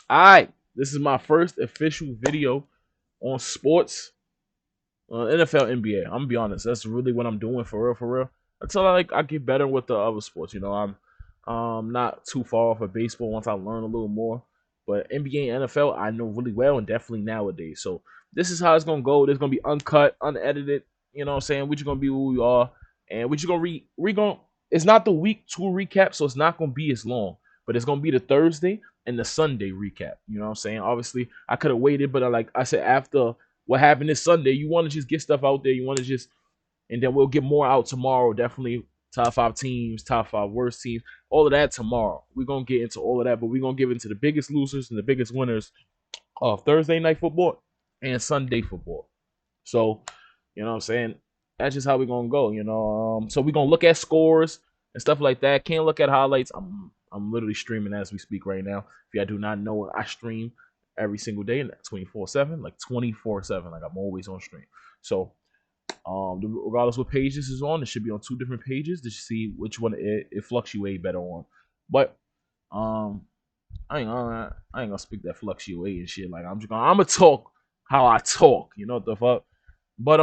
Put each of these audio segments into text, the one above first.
All right, this is my first official video on sports, NFL, NBA. I'm gonna be honest, that's really what I'm doing for real, for real. Until I get better with the other sports. I'm not too far off of baseball once I learn a little more. But NBA and NFL, I know really well, and definitely nowadays. So this is how it's gonna go. There's gonna be uncut, unedited. You know what I'm saying? We're just gonna be who we are, and we're just gonna we gonna. It's not the week 2 recap, so it's not gonna be as long. But it's gonna be the Thursday and the Sunday recap. You know what I'm saying? Obviously, I could have waited, but like I said, after what happened this Sunday, you want to just get stuff out there. You want to just, and then we'll get more out tomorrow. Definitely top 5 teams, top 5 worst teams, all of that tomorrow. We're gonna get into all of that, but we're gonna give into the biggest losers and the biggest winners of Thursday night football and Sunday football. So, you know what I'm saying? That's just how we're gonna go. So we're gonna look at scores and stuff like that. Can't look at highlights. I'm literally streaming as we speak right now. If y'all do not know, I stream every single day and 24/7, like 24/7, like I'm always on stream. So regardless what page this is on, it should be on 2 different pages to see which one it fluctuate better on. But um I ain't gonna speak that fluctuate and shit. Like I'm gonna talk how I talk. You know what the fuck? But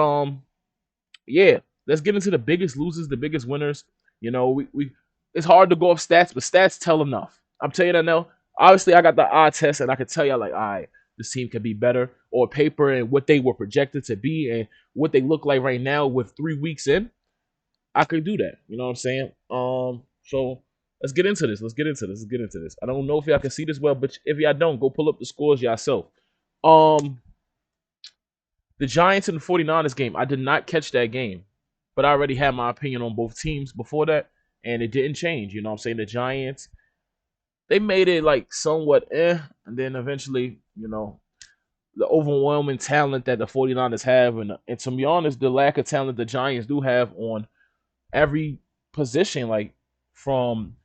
yeah, let's get into the biggest losers, the biggest winners. We it's hard to go off stats, but stats tell enough. I'm telling you that now. Obviously, I got the eye test, and I can tell you like, all right, this team could be better, or paper and what they were projected to be, and what they look like right now with 3 weeks in. I could do that. You know what I'm saying? So let's get into this. Let's get into this. Let's get into this. I don't know if y'all can see this well, but if y'all don't, go pull up the scores yourself. Um, the Giants and the 49ers game. I did not catch that game, but I already had my opinion on both teams before that, and it didn't change. You know what I'm saying? The Giants, they made it like somewhat and then eventually, the overwhelming talent that the 49ers have, and to be honest, the lack of talent the Giants do have on every position, like from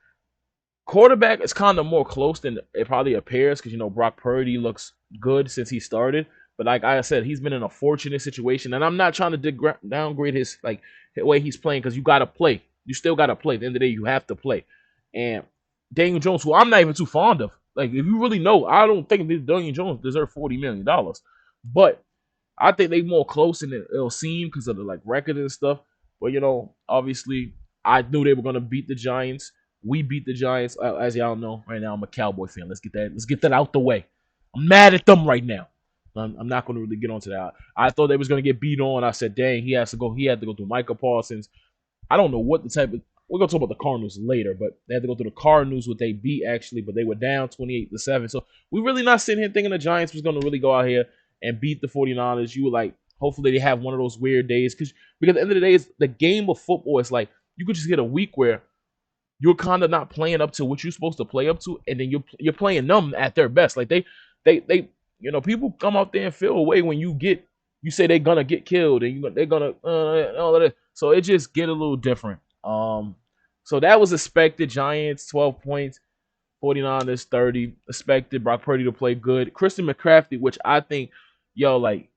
quarterback, it's kind of more close than it probably appears because Brock Purdy looks good since he started. But like I said, he's been in a fortunate situation, and I'm not trying to downgrade his like the way he's playing because you got to play. You still got to play. At the end of the day, you have to play. And Daniel Jones, who I'm not even too fond of, like if you really know, I don't think that Daniel Jones deserves $40 million, but I think they more close than it'll seem because of the like record and stuff. But obviously, I knew they were gonna beat the Giants. We beat the Giants, as y'all know. Right now, I'm a Cowboy fan. Let's get that. Let's get that out the way. I'm mad at them right now. I'm not going to really get onto that. I thought they was going to get beat on. I said, dang, he has to go. He had to go through Micah Parsons. I don't know what the type of. We're gonna talk about the Cardinals later, but they had to go through the Cardinals, what they beat actually, but they were down 28-7. So we really not sitting here thinking the Giants was gonna really go out here and beat the 49ers. You were like, hopefully they have one of those weird days because at the end of the day, it's the game of football. It's like you could just get a week where you're kind of not playing up to what you're supposed to play up to, and then you're playing them at their best. Like they people come out there and feel away when you say they're gonna get killed and they're gonna all of that. So it just get a little different. So that was expected. Giants 12 points, 49ers 30. Expected Brock Purdy to play good. Christian McCaffrey, which I think, like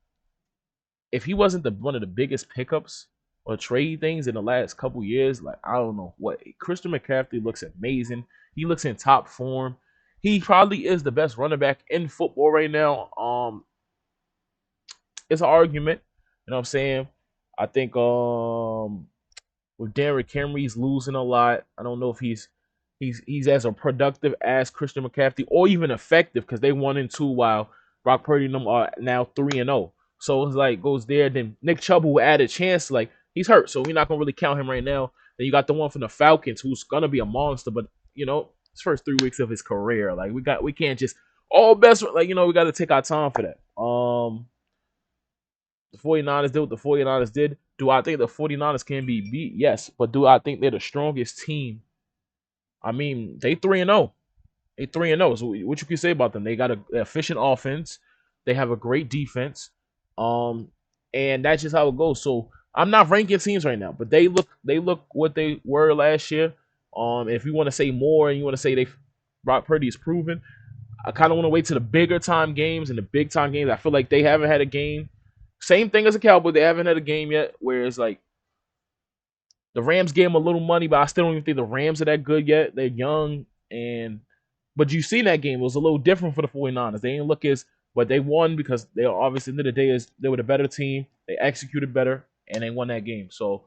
if he wasn't one of the biggest pickups or trade things in the last couple years, like I don't know what Christian McCaffrey looks amazing. He looks in top form. He probably is the best running back in football right now. It's an argument. You know what I'm saying? I think with Derrick Henry's losing a lot. I don't know if he's as a productive as Christian McCaffrey or even effective because they 1-2 while Brock Purdy and them are now 3-0. So it's like goes there. Then Nick Chubb will add a chance. Like he's hurt, so we're not gonna really count him right now. Then you got the one from the Falcons who's gonna be a monster, but his first 3 weeks of his career, like we can't just all best like we got to take our time for that. The 49ers did what the 49ers did. Do I think the 49ers can be beat? Yes, but do I think they're the strongest team? I mean, they 3-0. They 3-0. So what you can say about them? They got an efficient offense. They have a great defense. And that's just how it goes. So I'm not ranking teams right now, but they look what they were last year. If you want to say more and you want to say Brock Purdy is proven, I kind of want to wait to the bigger time games and the big time games. I feel like they haven't had a game. Same thing as a Cowboy. They haven't had a game yet where it's like the Rams gave them a little money, but I still don't even think the Rams are that good yet. They're young and But you seen that game, it was a little different for the 49ers. They didn't look as, but they won because they obviously, at the end of the day, is they were the better team. They executed better and they won that game. So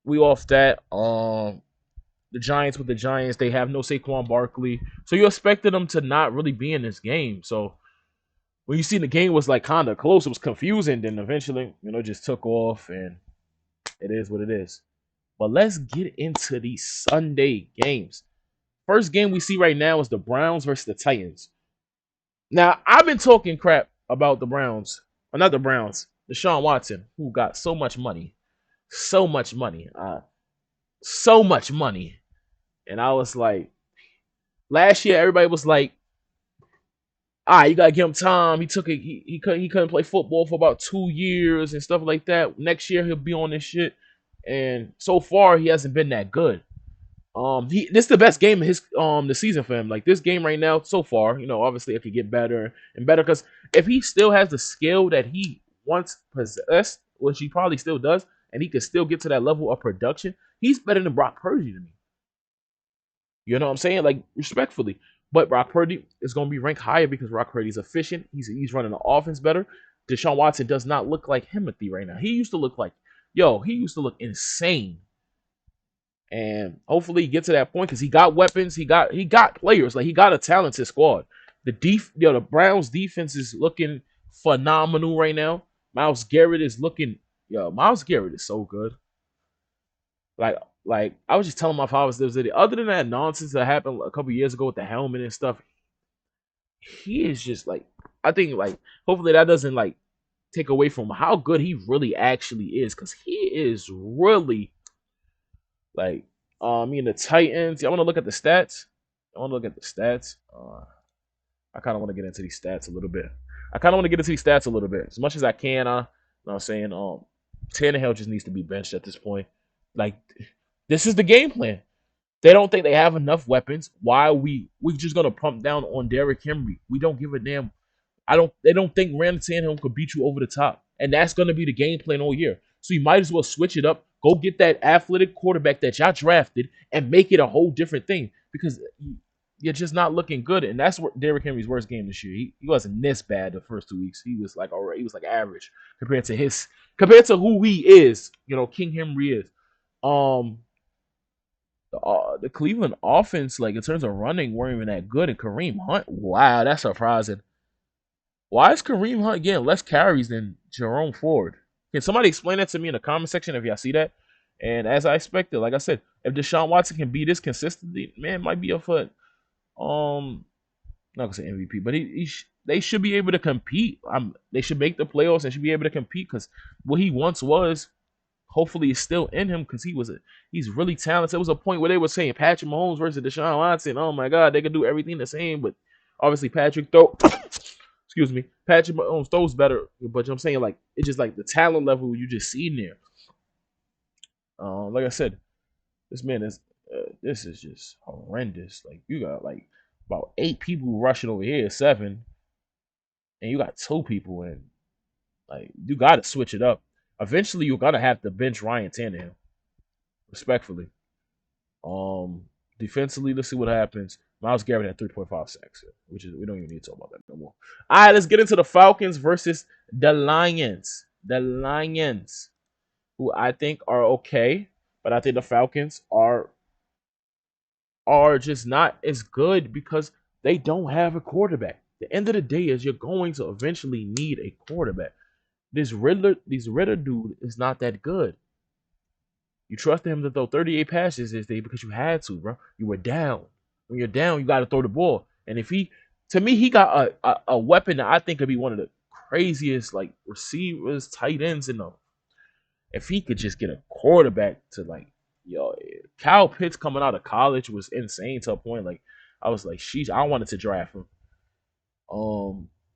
we off that. The Giants with the Giants, they have no Saquon Barkley. So you expected them to not really be in this game. So when you see the game was like kind of close, it was confusing. Then eventually, just took off, and it is what it is. But let's get into these Sunday games. First game we see right now is the Browns versus the Titans. Now, I've been talking crap about the Browns, or not the Browns, Deshaun Watson, who got so much money, so much money, so much money. And I was like, last year, everybody was like, you gotta give him time. He took it. He couldn't play football for about 2 years and stuff like that. Next year he'll be on this shit. And so far he hasn't been that good. This is the best game of his the season for him. Like this game right now, so far, obviously it could get better and better because if he still has the skill that he once possessed, which he probably still does, and he can still get to that level of production, he's better than Brock Purdy to me. You know what I'm saying? Like respectfully. But Brock Purdy is going to be ranked higher because Brock Purdy's efficient. He's running the offense better. Deshaun Watson does not look like Timothy right now. He used to look like, he used to look insane. And hopefully he gets to that point because he got weapons. He got players. Like he got a talented squad. The Browns defense is looking phenomenal right now. Myles Garrett is looking, Myles Garrett is so good. Like I was just telling my fathers this video. Other than that nonsense that happened a couple years ago with the helmet and stuff, he is just like, I think like hopefully that doesn't like take away from how good he really actually is, because he is really like me and the Titans. I want to look at the stats. I kind of want to get into these stats a little bit. As much as I can. You know what I'm saying? Tannehill just needs to be benched at this point. Like, this is the game plan. They don't think they have enough weapons. Why are we just gonna pump down on Derrick Henry? We don't give a damn. They don't think Randall Tannehill could beat you over the top. And that's gonna be the game plan all year. So you might as well switch it up. Go get that athletic quarterback that y'all drafted and make it a whole different thing. Because you're just not looking good. And that's what Derrick Henry's worst game this year. He wasn't this bad the first 2 weeks. He was like alright. He was like average compared to who he is. King Henry is. The Cleveland offense, like in terms of running, weren't even that good. And Kareem Hunt, wow, that's surprising. Why is Kareem Hunt getting less carries than Jerome Ford? Can somebody explain that to me in the comment section if y'all see that? And as I expected, like I said, if Deshaun Watson can be this consistently, man, might be up for not gonna say MVP, but they should be able to compete. They should make the playoffs and should be able to compete because what he once was, hopefully, is still in him because he's really talented. There was a point where they were saying Patrick Mahomes versus Deshaun Watson. Oh my God, they could do everything the same, but obviously Patrick Mahomes throws better. But I'm saying like it's just like the talent level you just see in there. Like I said, this man is this is just horrendous. Like you got like about 8 people rushing over here, 7, and you got 2 people in. Like you got to switch it up. Eventually, you're gonna have to bench Ryan Tannehill. Respectfully, defensively, let's see what happens. Myles Garrett had 3.5 sacks, which is we don't even need to talk about that no more. All right, let's get into the Falcons versus the Lions. The Lions, who I think are okay, but I think the Falcons are just not as good because they don't have a quarterback. The end of the day is you're going to eventually need a quarterback. This Ritter dude is not that good. You trusted him to throw 38 passes this day because you had to, bro. You were down. When you're down, you got to throw the ball. And to me, he got a weapon that I think could be one of the craziest like receivers, tight ends in the. If he could just get a quarterback to like, Kyle Pitts coming out of college was insane to a point. Like I was like, sheesh, I wanted to draft him.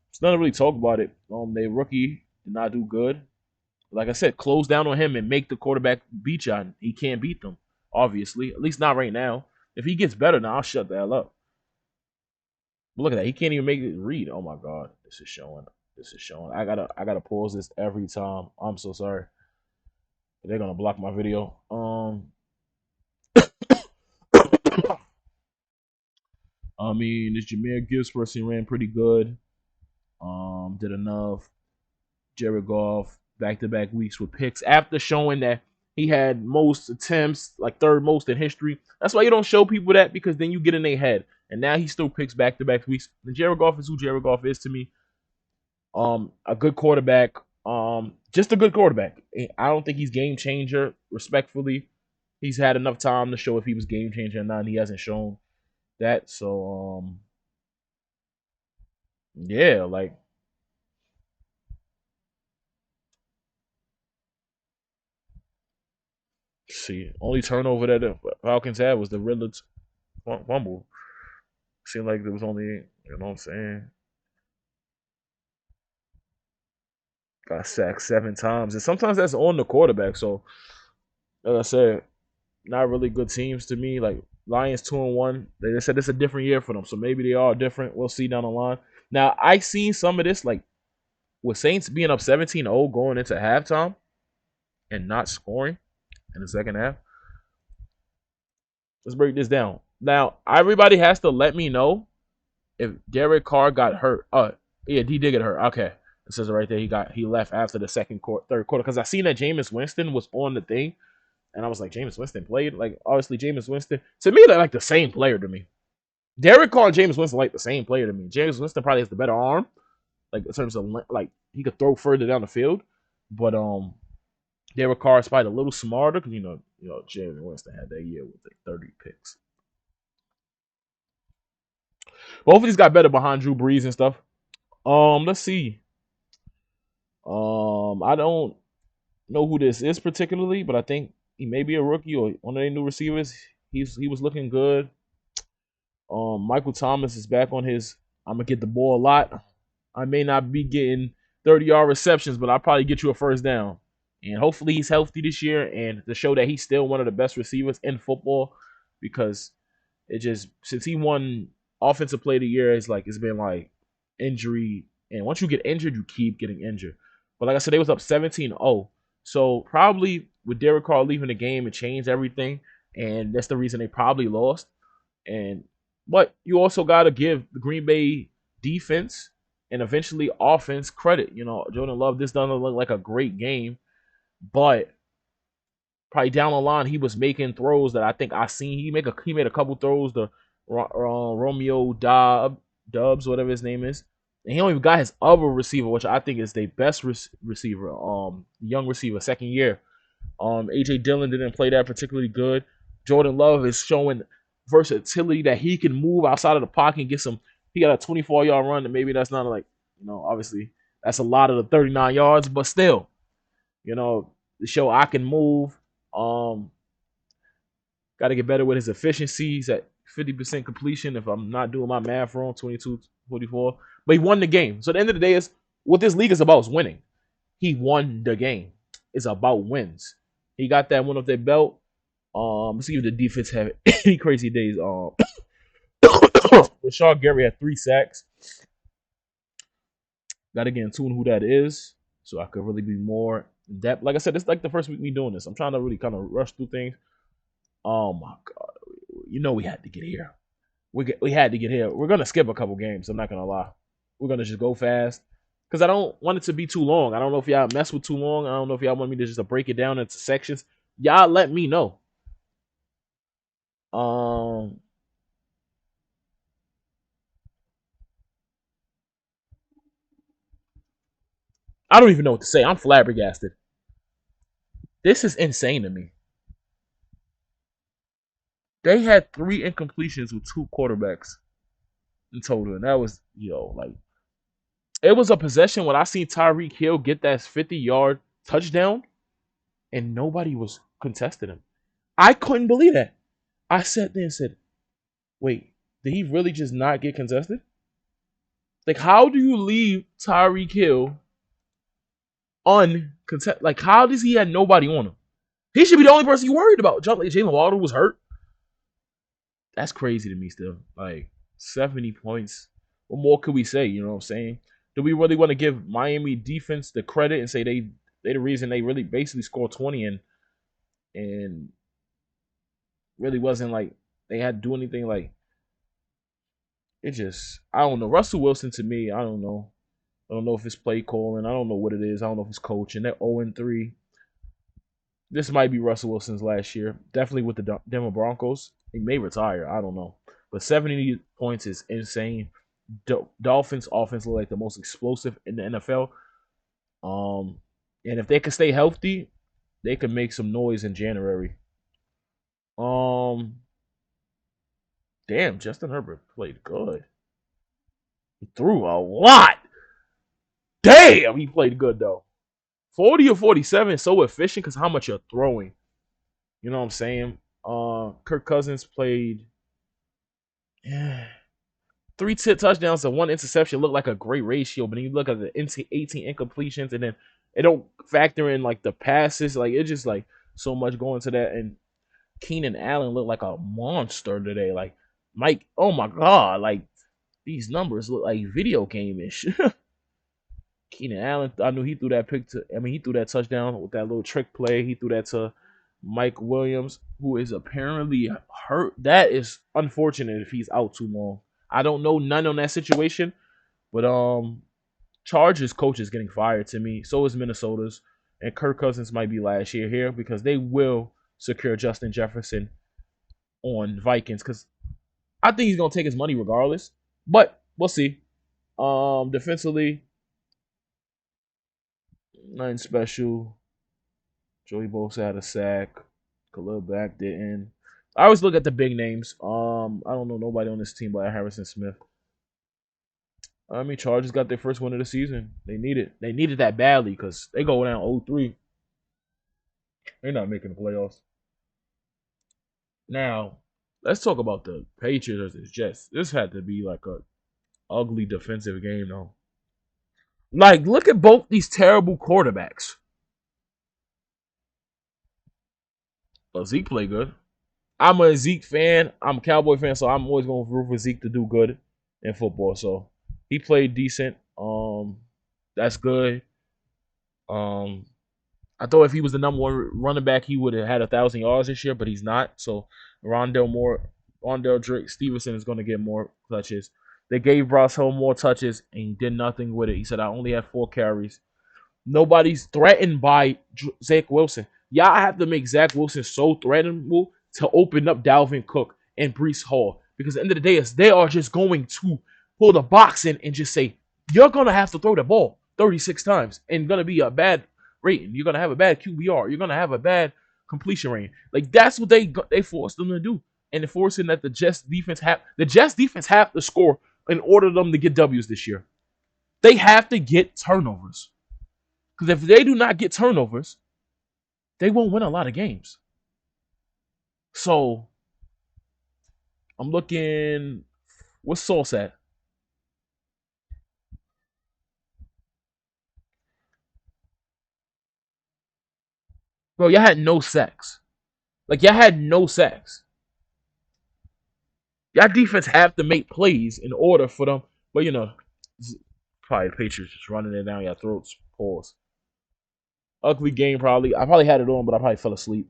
It's not really talk about it. They rookie did not do good. Like I said, close down on him and make the quarterback beat you. He can't beat them, obviously. At least not right now. If he gets better, now I'll shut the hell up. But look at that. He can't even make it read. Oh my God. This is showing. I gotta pause this every time. I'm so sorry. They're gonna block my video. I mean, this Jameer Gibbs person ran pretty good. Did enough. Jared Goff back to back weeks with picks after showing that he had most attempts, like third most in history. That's why you don't show people that, because then you get in their head. And now he still picks back to back weeks. And Jared Goff is who Jared Goff is to me. A good quarterback. Just a good quarterback. I don't think he's game changer. Respectfully, he's had enough time to show if he was game changer or not. And he hasn't shown that. So yeah, like, see, only turnover that the Falcons had was the Riddler fumble. Seemed like there was only, you know what I'm saying, got sacked 7 times. And sometimes that's on the quarterback. So, like I said, not really good teams to me. Like Lions 2-1. They said it's a different year for them. So maybe they are different. We'll see down the line. Now, I seen some of this, like with Saints being up 17-0 going into halftime and not scoring in the second half. Let's break this down. Now, everybody has to let me know if Derek Carr got hurt. Yeah, he did get hurt. Okay. It says it right there. He left after the third quarter. Because I seen that Jameis Winston was on the thing. And I was like, Jameis Winston played? Like, obviously, Jameis Winston. To me, they're like the same player to me. Derek Carr and Jameis Winston like the same player to me. Jameis Winston probably has the better arm. Like, in terms of, like, he could throw further down the field. But, Derek Carr is probably a little smarter. Because, Jameis Winston had that year with like 30 picks. Both of these got better behind Drew Brees and stuff. Let's see. I don't know who this is particularly, but I think he may be a rookie or one of their new receivers. He was looking good. Michael Thomas is back on his I'm gonna get the ball a lot. I may not be getting 30-yard receptions, but I'll probably get you a first down. And hopefully he's healthy this year and to show that he's still one of the best receivers in football, because it just since he won offensive player of the year, it's been like injury. And once you get injured, you keep getting injured. But like I said, they was up 17-0. So probably with Derek Carr leaving the game, it changed everything. And that's the reason they probably lost. And but you also gotta give the Green Bay defense and eventually offense credit. Jordan Love, this doesn't look like a great game, but probably down the line he was making throws that I think I seen. He made a couple throws to Romeo Dubs, whatever his name is. And he only even got his other receiver, which I think is their best receiver, young receiver, second year. AJ Dillon didn't play that particularly good. Jordan Love is showing versatility that he can move outside of the pocket and get some. He got a 24-yard run, and maybe that's not like, obviously that's a lot of the 39 yards, but still, to show I can move. Got to get better with his efficiencies at 50% completion. If I'm not doing my math wrong, 22-44. But he won the game. So at the end of the day, is what this league is about is winning. He won the game. It's about wins. He got that one off their belt. Let's see if the defense have any crazy days. Rashad Gary had 3 sacks. Got to get in tune who that is, so I could really be more in depth. Like I said, it's like the first week me doing this. I'm trying to really kind of rush through things. Oh my god, we had to get here. We had to get here. We're gonna skip a couple games. I'm not gonna lie. We're gonna just go fast because I don't want it to be too long. I don't know if y'all mess with too long. I don't know if y'all want me to just break it down into sections. Y'all let me know. I don't even know what to say. I'm flabbergasted. This is insane to me. They had 3 incompletions with 2 quarterbacks in total, and that was like it was a possession when I seen Tyreek Hill get that 50-yard touchdown, and nobody was contesting him. I couldn't believe that. I sat there and said, "Wait, did he really just not get contested? Like, how do you leave Tyreek Hill uncontested? Like, how does he have nobody on him? He should be the only person you worried about. Jalen Waddle was hurt. That's crazy to me still. Like 70 points. What more could we say? You know what I'm saying? Do we really want to give Miami defense the credit and say they the reason they really basically scored 20 and really wasn't like they had to do anything like it just I don't know. Russell Wilson to me, I don't know. I don't know if it's play calling. I don't know what it is. I don't know if it's coaching. They're 0-3. This might be Russell Wilson's last year. Definitely with the Denver Broncos. He may retire. I don't know. But 70 points is insane. Dolphins offense look like the most explosive in the NFL. And if they can stay healthy, they can make some noise in January. Um, damn, Justin Herbert played good. He threw a lot. Damn, he played good though. 40 or 47 is so efficient because how much you're throwing. You know what I'm saying? Kirk Cousins played three touchdowns and one interception. Looked like a great ratio, but then you look at the 18 incompletions and then it don't factor in like the passes. Like it's just like so much going to that. And Keenan Allen looked like a monster today. Like Mike, oh my god, like these numbers look like video game-ish. Keenan Allen, I knew he threw that he threw that touchdown with that little trick play. He threw that to Mike Williams, who is apparently hurt. That is unfortunate if he's out too long. I don't know none on that situation, but Chargers coach is getting fired to me. So is Minnesota's, and Kirk Cousins might be last year here because they will secure Justin Jefferson on Vikings because I think he's gonna take his money regardless. But we'll see. Defensively, nothing special. Joey Bosa had a sack. Khalil Mack didn't. I always look at the big names. I don't know nobody on this team but Harrison Smith. I mean, Chargers got their first win of the season. They needed that badly because they go down 0-3. They're not making the playoffs. Now, let's talk about the Patriots versus Jets. This had to be like a ugly defensive game, though. Like, look at both these terrible quarterbacks. But Zeke played good. I'm a Zeke fan. I'm a Cowboy fan, so I'm always going to root for Zeke to do good in football. So he played decent. That's good. I thought if he was the number one running back, he would have had 1,000 yards this year, but he's not. So Rondell Drake Stevenson is going to get more touches. They gave Ross Hill more touches, and he did nothing with it. He said, I only had 4 carries. Nobody's threatened by Zach Wilson. Y'all have to make Zach Wilson so threatenable to open up Dalvin Cook and Breece Hall. Because at the end of the day, they are just going to pull the box in and just say, you're going to have to throw the ball 36 times and going to be a bad rating. You're going to have a bad QBR. You're going to have a bad completion rating. Like, that's what they forced them to do. And enforcing that the Jets defense have to score in order for them to get W's this year. They have to get turnovers. Because if they do not get turnovers, they won't win a lot of games. So, I'm looking. What's Sauce at? Bro, y'all had no sacks. Like, y'all had no sacks. Y'all defense have to make plays in order for them. But, probably the Patriots just running it down your throats. Pause. Ugly game, probably. I probably had it on, but I probably fell asleep.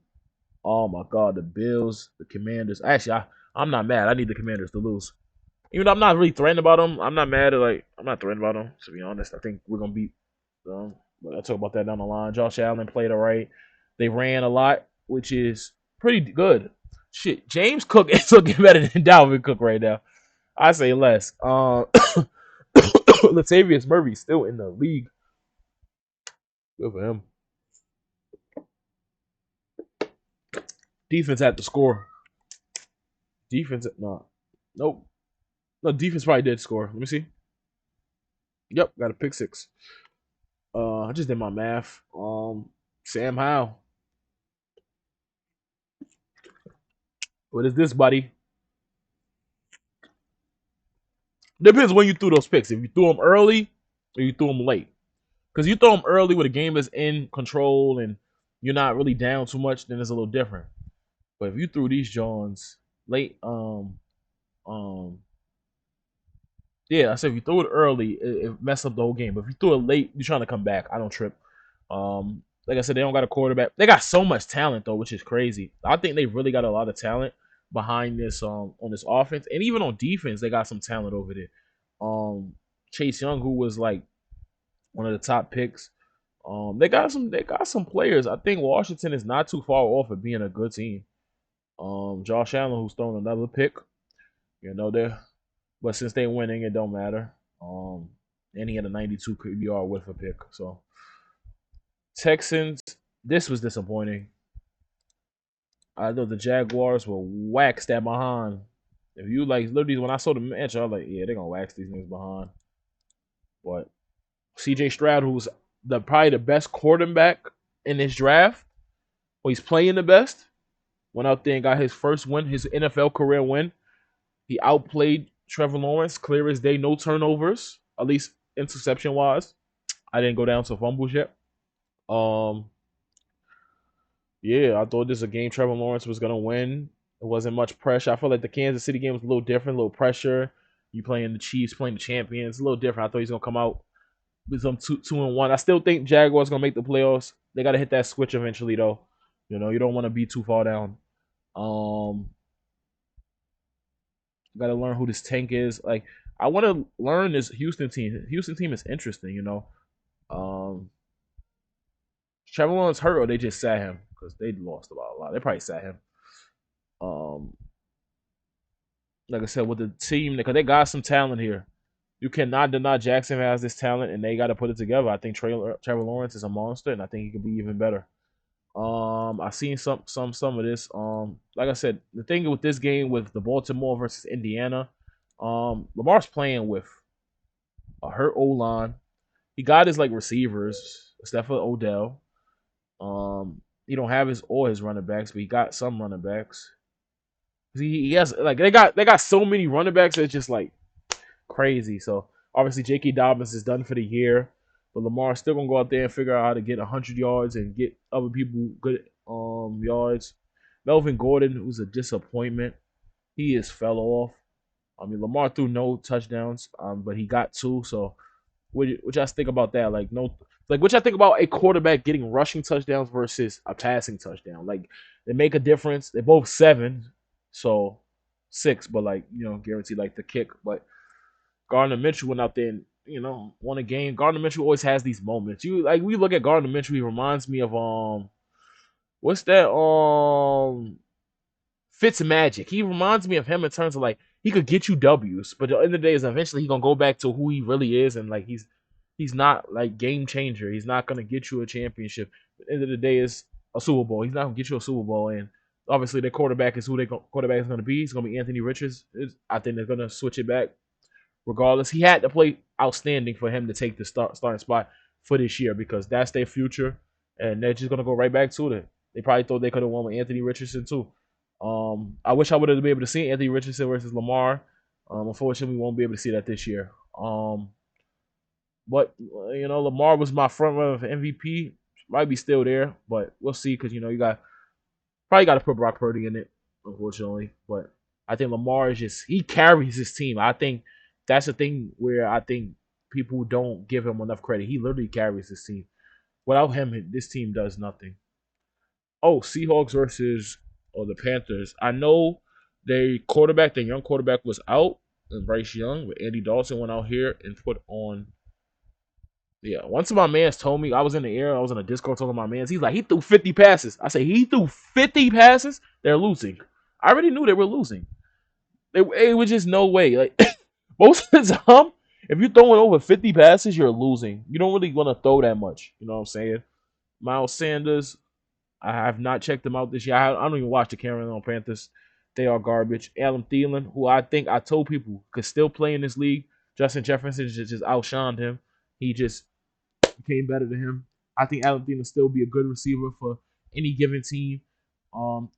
Oh, my God. The Bills, the Commanders. Actually, I'm not mad. I need the Commanders to lose. Even though I'm not really threatened about them, I'm not mad at, I'm not threatened about them, to be honest. I think we're going to beat them. But I'll talk about that down the line. Josh Allen played all right. They ran a lot, which is pretty good. Shit, James Cook is looking better than Dalvin Cook right now. I say less. Latavius Murray still in the league. Good for him. Defense had to score. Defense, no. Nope. No, defense probably did score. Let me see. Yep, got a pick 6. I just did my math. Sam Howell. What is this, buddy? Depends when you threw those picks. If you threw them early or you threw them late. Because you throw them early where the game is in control and you're not really down too much, then it's a little different. But if you threw these Jones late, yeah, I said if you throw it early, it messed up the whole game. But if you throw it late, you're trying to come back. I don't trip. Like I said, they don't got a quarterback. They got so much talent though, which is crazy. I think they really got a lot of talent. behind this on this offense, and even on defense, they got some talent over there. Chase Young, who was like one of the top picks. They got some players. I think Washington is not too far off of being a good team. Josh Allen, who's throwing another pick, they but since they winning, it don't matter. And he had a 92 QBR with a pick. So Texans, this was disappointing. I know the Jaguars will wax that behind. If you like, literally, when I saw the match, I was like, yeah, they're gonna wax these niggas behind. But CJ Stroud, who's probably the best quarterback in this draft, or he's playing the best, went out there and got his first win, his NFL career win. He outplayed Trevor Lawrence, clear as day, no turnovers, at least interception wise. I didn't go down to fumbles yet. Um, yeah, I thought this was a game Trevor Lawrence was gonna win. It wasn't much pressure. I felt like the Kansas City game was a little different, a little pressure. You playing the Chiefs, playing the champions, a little different. I thought he's gonna come out with some 2-1. I still think Jaguars gonna make the playoffs. They gotta hit that switch eventually though. You don't want to be too far down. Um, gotta learn who this tank is. Like I want to learn this Houston team. Houston team is interesting. Um, Trevor Lawrence hurt or they just sat him because they lost about a lot. They probably sat him. Um, like I said, with the team because they got some talent here. You cannot deny Jackson has this talent, and they got to put it together. I think Trevor Lawrence is a monster, and I think he could be even better. I seen some of this. Like I said, the thing with this game with the Baltimore versus Indiana, Lamar's playing with a hurt O line. He got his like receivers, except for Odell. He don't have his running backs, but he got some running backs. He has like they got so many running backs that's just like crazy. So obviously J.K. Dobbins is done for the year, but Lamar's still gonna go out there and figure out how to get 100 yards and get other people good yards. Melvin Gordon, who's a disappointment, he is fell off. I mean Lamar threw no touchdowns, but he got two. So what y'all think about that? Like no, like what y'all think about a quarterback getting rushing touchdowns versus a passing touchdown? Like they make a difference. They're both 7, so 6, but like guaranteed like the kick, but. Gardner Mitchell went out there and won a game. Gardner Mitchell always has these moments. We look at Gardner Mitchell, he reminds me of what's that Fitz Magic. He reminds me of him in terms of like he could get you W's, but at the end of the day is eventually he gonna go back to who he really is and like he's not like game changer. He's not gonna get you a championship. At the end of the day is a Super Bowl. He's not gonna get you a Super Bowl and obviously their quarterback is who their quarterback is gonna be. It's gonna be Anthony Richards. I think they're gonna switch it back. Regardless, he had to play outstanding for him to take the starting spot for this year because that's their future, and they're just gonna go right back to it. They probably thought they could have won with Anthony Richardson too. I wish I would have been able to see Anthony Richardson versus Lamar. Unfortunately, we won't be able to see that this year. But Lamar was my front runner for MVP. Might be still there, but we'll see because you probably got to put Brock Purdy in it, unfortunately. But I think Lamar is he carries his team. I think. That's the thing where I think people don't give him enough credit. He literally carries this team. Without him, this team does nothing. Oh, Seahawks versus the Panthers. I know their young quarterback was out, and Bryce Young, but Andy Dalton went out here and put on. Yeah, once my man's told me, I was in the air, I was in a Discord talking to my man's. He's like, he threw 50 passes. I said, he threw 50 passes? They're losing. I already knew they were losing. It was just no way. Like, most of the time, if you're throwing over 50 passes, you're losing. You don't really want to throw that much. You know what I'm saying? Miles Sanders, I have not checked them out this year. I don't even watch the Carolina Panthers. They are garbage. Adam Thielen, who I think I told people could still play in this league. Justin Jefferson just outshined him. He just became better than him. I think Adam Thielen will still be a good receiver for any given team.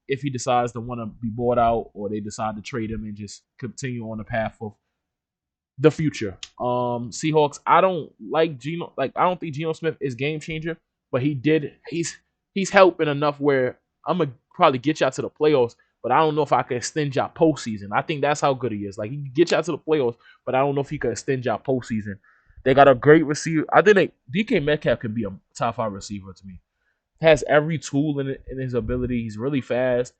If he decides to want to be bought out or they decide to trade him and just continue on the path of the future. Seahawks, I don't like Geno. Like I don't think Geno Smith is game changer, but he's helping enough where I'm gonna probably get y'all to the playoffs. But I don't know if I can extend y'all postseason. I think that's how good he is. Like he can get y'all to the playoffs, but I don't know if he can extend y'all postseason. They got a great receiver. I think DK Metcalf can be a top 5 receiver to me. Has every tool in his ability. He's really fast.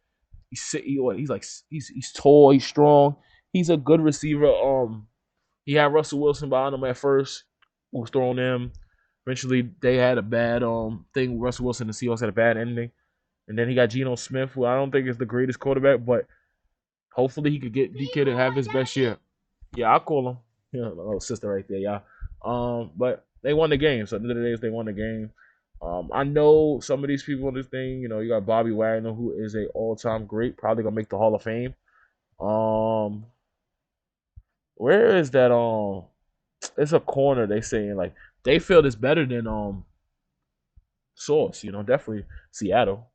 He's tall, he's strong, he's a good receiver. He had Russell Wilson behind him at first, who was throwing him. Eventually, they had a bad thing. Russell Wilson and the Seahawks had a bad ending, and then he got Geno Smith, who I don't think is the greatest quarterback, but hopefully he could get DK to have his best year. Yeah, I'll call him. Yeah, my little sister right there, yeah. But they won the game. So at the end of the day, they won the game. I know some of these people in this thing. You got Bobby Wagner, who is a all-time great, probably gonna make the Hall of Fame. Um, where is that? It's a corner. They saying like they feel it's better than Sauce. Definitely Seattle.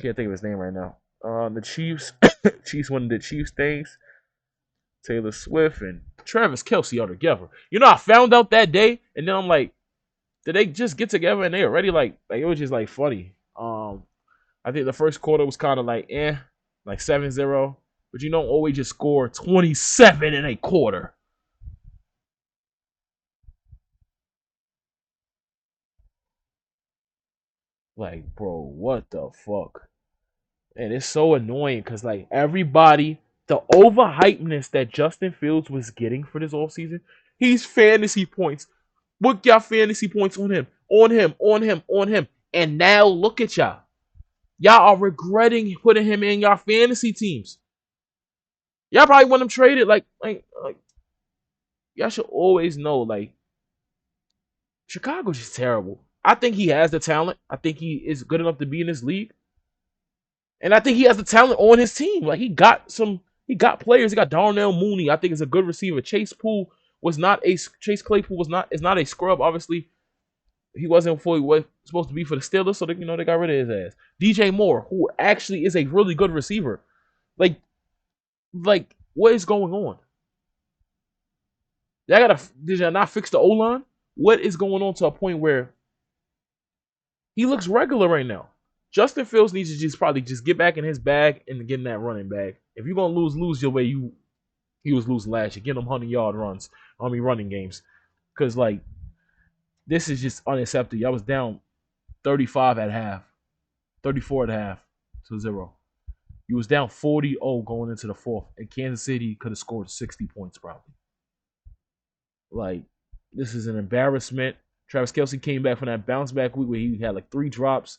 Can't think of his name right now. The Chiefs. Chiefs won the Chiefs things. Taylor Swift and Travis Kelce are together. I found out that day, and then I'm like, did they just get together and they already like it was just like funny. I think the first quarter was kind of like like 7-0, but you don't always just score 27 in a quarter. Like, bro, what the fuck? And it's so annoying because like everybody, the overhypeness that Justin Fields was getting for this offseason, he's fantasy points. Book y'all fantasy points on him, on him, on him, on him. And now look at y'all. Y'all are regretting putting him in y'all fantasy teams. Y'all probably want him traded. Like y'all should always know, like, Chicago's just terrible. I think he has the talent. I think he is good enough to be in this league. And I think he has the talent on his team. Like, he got players. He got Darnell Mooney. I think is a good receiver. Chase Claypool is not a scrub. Obviously, he wasn't fully what supposed to be for the Steelers, so they got rid of his ass. DJ Moore, who actually is a really good receiver. Like what is going on? Did y'all not fix the O-line? What is going on to a point where he looks regular right now? Justin Fields needs to just probably just get back in his bag and get in that running bag. If you're gonna lose your way he was losing last year. Get him 100-yard running games. Cause like this is just unacceptable. I was down 35 at half, 34 at half to 0. You was down 40-0 going into the fourth, and Kansas City could have scored 60 points probably. Like, this is an embarrassment. Travis Kelce came back from that bounce back week where he had like 3 drops.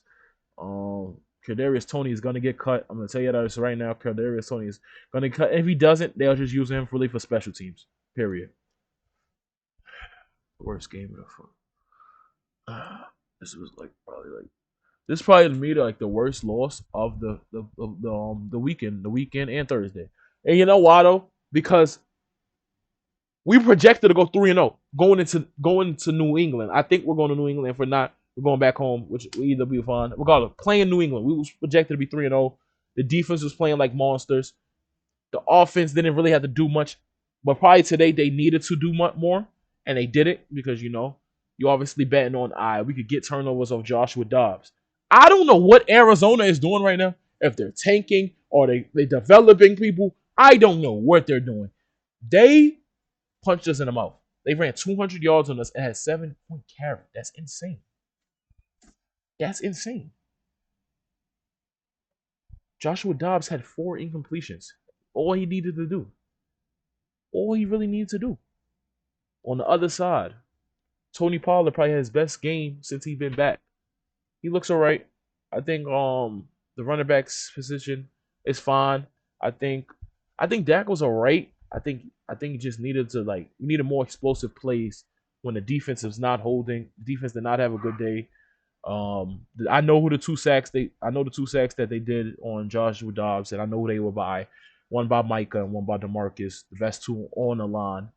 Kadarius Toney is gonna get cut. I'm gonna tell you that right now. Kadarius Toney is gonna get cut. If he doesn't, they'll just use him for special teams. Period. Worst game of the this was this is probably to me like the worst loss of the weekend and Thursday. And you know why though? Because we projected to go 3-0 going to New England. I think we're going to New England. If we're not, we're going back home, which we either be fine. Regardless, playing New England, we was projected to be 3-0. The defense was playing like monsters. The offense didn't really have to do much, but probably today they needed to do much more, and they did it because you obviously betting on we could get turnovers of Joshua Dobbs. I don't know what Arizona is doing right now. If they're tanking or they developing people, I don't know what they're doing. They punched us in the mouth. They ran 200 yards on us and had 7-point carry. That's insane. That's insane. Joshua Dobbs had 4 incompletions. All he needed to do. All he really needed to do. On the other side, Tony Pollard probably had his best game since he's been back. He looks all right. I think the running back's position is fine. I think Dak was all right. I think he just needed to we needed more explosive plays when the defense is not holding. The defense did not have a good day. I know the two sacks that they did on Joshua Dobbs, and I know who they were by. One by Micah and one by DeMarcus, the best 2 on the line.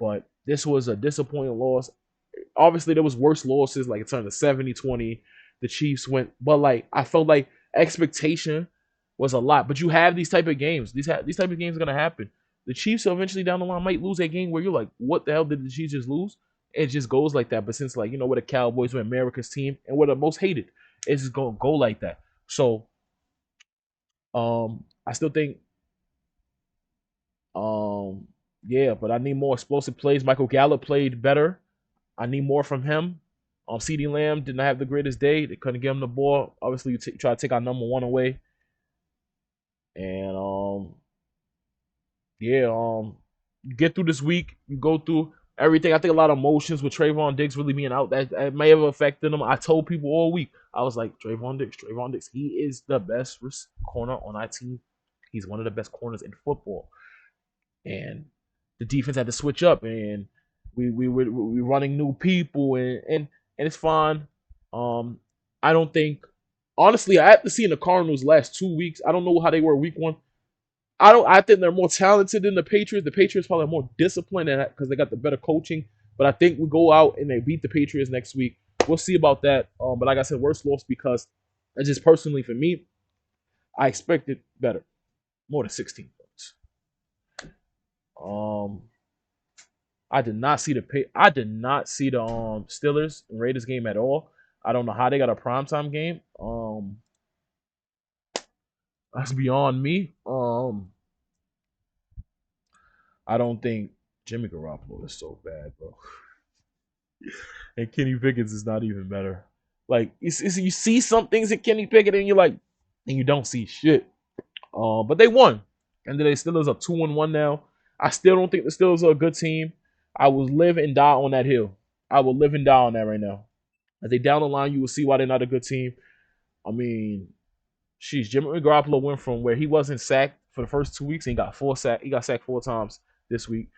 But this was a disappointing loss. Obviously, there was worse losses, like it turned to 70-20. The Chiefs went, but I felt like expectation was a lot. But you have these type of games. These type of games are gonna happen. The Chiefs eventually down the line might lose a game where you're like, what the hell did the Chiefs just lose? It just goes like that. But since we're the Cowboys, we're America's team, and we're the most hated, it's just gonna go like that. So, I still think, yeah, but I need more explosive plays. Michael Gallup played better. I need more from him. CeeDee Lamb did not have the greatest day. They couldn't give him the ball. Obviously, you try to take our number 1 away. And yeah, you get through this week, you go through everything. I think a lot of emotions with Trayvon Diggs really being out that may have affected him. I told people all week, I was like, Trayvon Diggs, he is the best corner on our team. He's one of the best corners in football. And the defense had to switch up, and we running new people, and it's fine. I don't think, honestly, I have to see in the Cardinals last 2 weeks. I don't know how they were week one. I think they're more talented than the Patriots. The Patriots probably more disciplined because they got the better coaching. But I think we go out and they beat the Patriots next week. We'll see about that. But like I said, worst loss because just personally for me, I expected better, more than 16 points. I did not see the Steelers and Raiders game at all. I don't know how they got a primetime game. That's beyond me. I don't think Jimmy Garoppolo is so bad, bro. And Kenny Pickett is not even better. Like you see some things in Kenny Pickett, and you're like, and you don't see shit. But they won, and then the Steelers are 2-1 now. I still don't think the Steelers are a good team. I will live and die on that hill. I will live and die on that right now. As they down the line, you will see why they're not a good team. I mean, Jimmy Garoppolo went from where he wasn't sacked for the first 2 weeks, and he got He got sacked 4 times this week.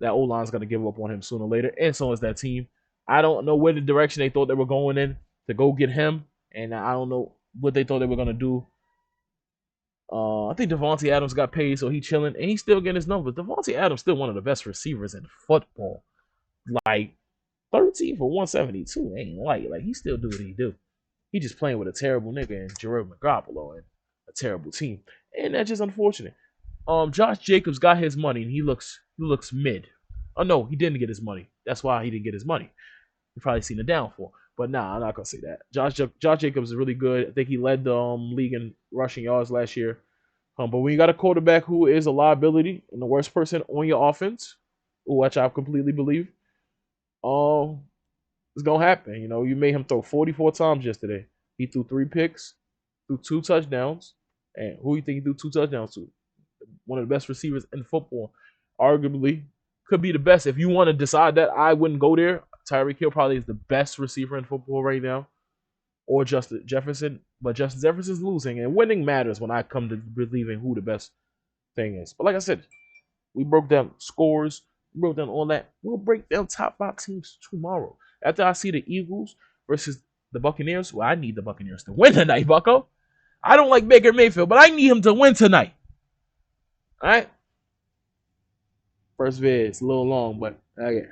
That O-line's going to give up on him sooner or later, and so is that team. I don't know where the direction they thought they were going in to go get him, and I don't know what they thought they were going to do. I think Devontae Adams got paid, so he's chilling, and he's still getting his numbers. Devontae Adams still one of the best receivers in football. Like, 13 for 172 ain't light. Like, he still do what he do. He just playing with a terrible nigga and Jerome Garoppolo and a terrible team. And that's just unfortunate. Josh Jacobs got his money, and he looks mid. Oh, no, he didn't get his money. That's why he didn't get his money. You probably seen the downfall. But nah, I'm not going to say that. Josh Jacobs is really good. I think he led the league in rushing yards last year. But when you got a quarterback who is a liability and the worst person on your offense, which I completely believe, it's going to happen. You know, you made him throw 44 times yesterday. He threw 3 picks, threw 2 touchdowns. And who do you think he threw 2 touchdowns to? One of the best receivers in football. Arguably, could be the best. If you want to decide that, I wouldn't go there. Tyreek Hill probably is the best receiver in football right now. Or Justin Jefferson. But Justin Jefferson's losing. And winning matters when I come to believing who the best thing is. But like I said, we broke down scores. We broke down all that. We'll break down top 5 teams tomorrow. After I see the Eagles versus the Buccaneers, well, I need the Buccaneers to win tonight, bucko. I don't like Baker Mayfield, but I need him to win tonight. All right? First vid, it's a little long, but okay.